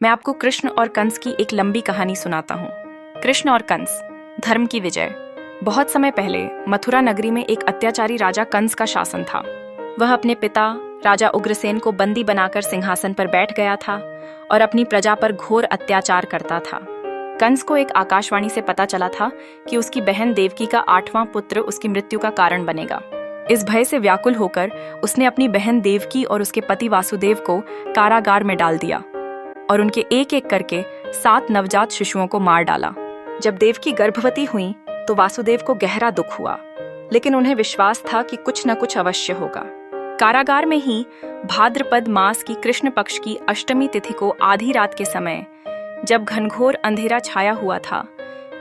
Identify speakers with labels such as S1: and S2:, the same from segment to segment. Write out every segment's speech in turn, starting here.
S1: मैं आपको कृष्ण और कंस की एक लंबी कहानी सुनाता हूँ। कृष्ण और कंस, धर्म की विजय। बहुत समय पहले मथुरा नगरी में एक अत्याचारी राजा कंस का शासन था। वह अपने पिता राजा उग्रसेन को बंदी बनाकर सिंहासन पर बैठ गया था और अपनी प्रजा पर घोर अत्याचार करता था। कंस को एक आकाशवाणी से पता चला था कि उसकी बहन देवकी का 8वां पुत्र उसकी मृत्यु का कारण बनेगा। इस भय से व्याकुल होकर उसने अपनी बहन देवकी और उसके पति वासुदेव को कारागार में डाल दिया और उनके एक एक करके 7 नवजात शिशुओं को मार डाला। जब देवकी गर्भवती हुई तो वासुदेव को गहरा दुख हुआ, लेकिन उन्हें विश्वास था कि कुछ न कुछ अवश्य होगा। कारागार में ही भाद्रपद मास की कृष्ण पक्ष की अष्टमी तिथि को आधी रात के समय, जब घनघोर अंधेरा छाया हुआ था,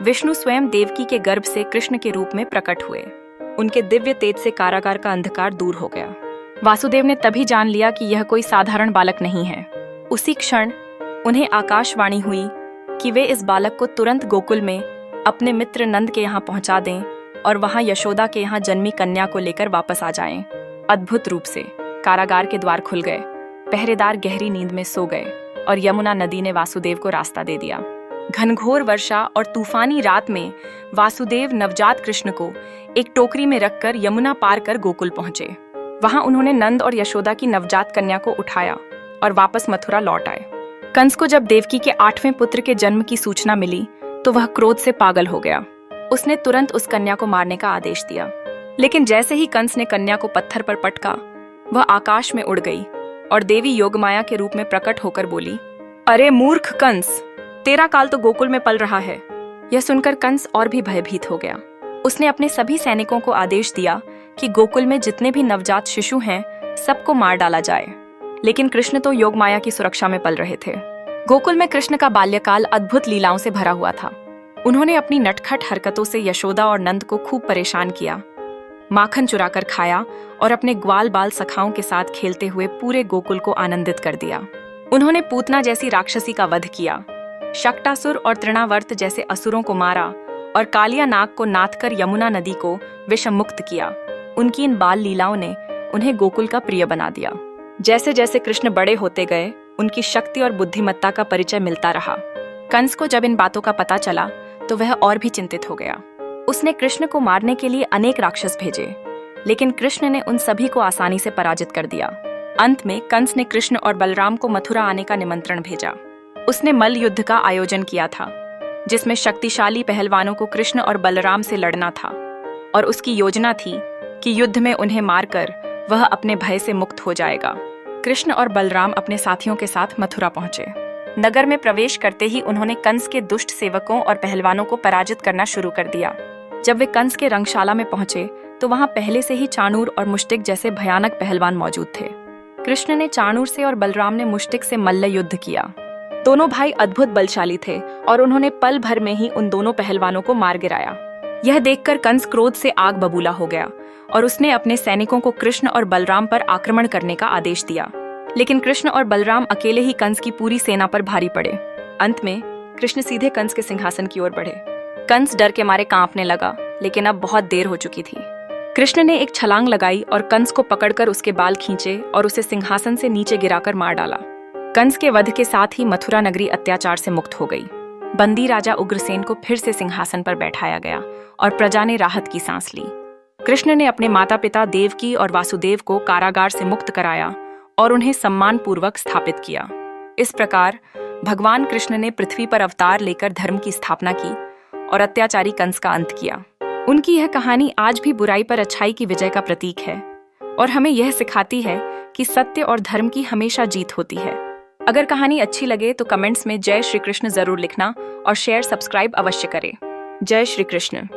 S1: विष्णु स्वयं देवकी के गर्भ से कृष्ण के रूप में प्रकट हुए। उनके दिव्य तेज से कारागार का अंधकार दूर हो गया। वासुदेव ने तभी जान लिया कि यह कोई साधारण बालक नहीं है। उसी क्षण उन्हें आकाशवाणी हुई कि वे इस बालक को तुरंत गोकुल में अपने मित्र नंद के यहाँ पहुंचा दें और वहां यशोदा के यहाँ जन्मी कन्या को लेकर वापस आ जाएं। अद्भुत रूप से कारागार के द्वार खुल गए, पहरेदार गहरी नींद में सो गए और यमुना नदी ने वासुदेव को रास्ता दे दिया। घनघोर वर्षा और तूफानी रात में वासुदेव नवजात कृष्ण को एक टोकरी में रखकर यमुना पार कर गोकुल पहुंचे। वहां उन्होंने नंद और यशोदा की नवजात कन्या को उठाया और वापस मथुरा लौट आए। कंस को जब देवकी के 8वें पुत्र के जन्म की सूचना मिली तो वह क्रोध से पागल हो गया। उसने तुरंत उस कन्या को मारने का आदेश दिया, लेकिन जैसे ही कंस ने कन्या को पत्थर पर पटका, वह आकाश में उड़ गई और देवी योगमाया के रूप में प्रकट होकर बोली, अरे मूर्ख कंस, तेरा काल तो गोकुल में पल रहा है। यह सुनकर कंस और भी भयभीत हो गया। उसने अपने सभी सैनिकों को आदेश दिया कि गोकुल में जितने भी नवजात शिशु हैं, सबको मार डाला जाए। लेकिन कृष्ण तो योगमाया की सुरक्षा में पल रहे थे। गोकुल में कृष्ण का बाल्यकाल अद्भुत लीलाओं से भरा हुआ था। उन्होंने अपनी नटखट हरकतों से यशोदा और नंद को खूब परेशान किया, माखन चुराकर खाया और अपने ग्वाल बाल सखाओं के साथ खेलते हुए पूरे गोकुल को आनंदित कर दिया। उन्होंने पूतना जैसी राक्षसी का वध किया, शक्टासुर और तृणावर्त जैसे असुरों को मारा और कालिया नाग को नाथकर यमुना नदी को विषमुक्त किया। उनकी इन बाल लीलाओं ने उन्हें गोकुल का प्रिय बना दिया। जैसे जैसे कृष्ण बड़े होते गए, उनकी शक्ति और बुद्धिमत्ता का परिचय मिलता रहा। कंस को जब इन बातों का पता चला तो वह और भी चिंतित हो गया। उसने कृष्ण को मारने के लिए अनेक राक्षस भेजे, लेकिन कृष्ण ने उन सभी को आसानी से पराजित कर दिया। अंत में कंस ने कृष्ण और बलराम को मथुरा आने का निमंत्रण भेजा। उसने मल्ल युद्ध का आयोजन किया था, जिसमें शक्तिशाली पहलवानों को कृष्ण और बलराम से लड़ना था, और उसकी योजना थी कि युद्ध में उन्हें मारकर वह अपने भय से मुक्त हो जाएगा। कृष्ण और बलराम अपने साथियों के साथ मथुरा पहुंचे। नगर में प्रवेश करते ही उन्होंने कंस के दुष्ट सेवकों और पहलवानों को पराजित करना शुरू कर दिया। जब वे कंस के रंगशाला में पहुंचे तो वहां पहले से ही चाणूर और मुष्टिक जैसे भयानक पहलवान मौजूद थे। कृष्ण ने चाणूर से और बलराम ने मुष्टिक से मल्ल युद्ध किया। दोनों भाई अद्भुत बलशाली थे और उन्होंने पल भर में ही उन दोनों पहलवानों को मार गिराया। यह देखकर कंस क्रोध से आग बबूला हो गया और उसने अपने सैनिकों को कृष्ण और बलराम पर आक्रमण करने का आदेश दिया। लेकिन कृष्ण और बलराम अकेले ही कंस की पूरी सेना पर भारी पड़े। अंत में कृष्ण सीधे कंस के सिंहासन की ओर बढ़े। कंस डर के मारे कांपने लगा, लेकिन अब बहुत देर हो चुकी थी। कृष्ण ने एक छलांग लगाई और कंस को पकड़कर उसके बाल खींचे और उसे सिंहासन से नीचे गिराकर मार डाला। कंस के वध के साथ ही मथुरा नगरी अत्याचार से मुक्त हो गई। बंदी राजा उग्रसेन को फिर से सिंहासन पर बैठाया गया और प्रजा ने राहत की सांस ली। कृष्ण ने अपने माता पिता देवकी और वासुदेव को कारागार से मुक्त कराया और उन्हें सम्मानपूर्वक स्थापित किया। इस प्रकार भगवान कृष्ण ने पृथ्वी पर अवतार लेकर धर्म की स्थापना की और अत्याचारी कंस का अंत किया। उनकी यह कहानी आज भी बुराई पर अच्छाई की विजय का प्रतीक है और हमें यह सिखाती है कि सत्य और धर्म की हमेशा जीत होती है। अगर कहानी अच्छी लगे तो कमेंट्स में जय श्री कृष्ण जरूर लिखना और शेयर सब्सक्राइब अवश्य करें। जय श्री कृष्ण।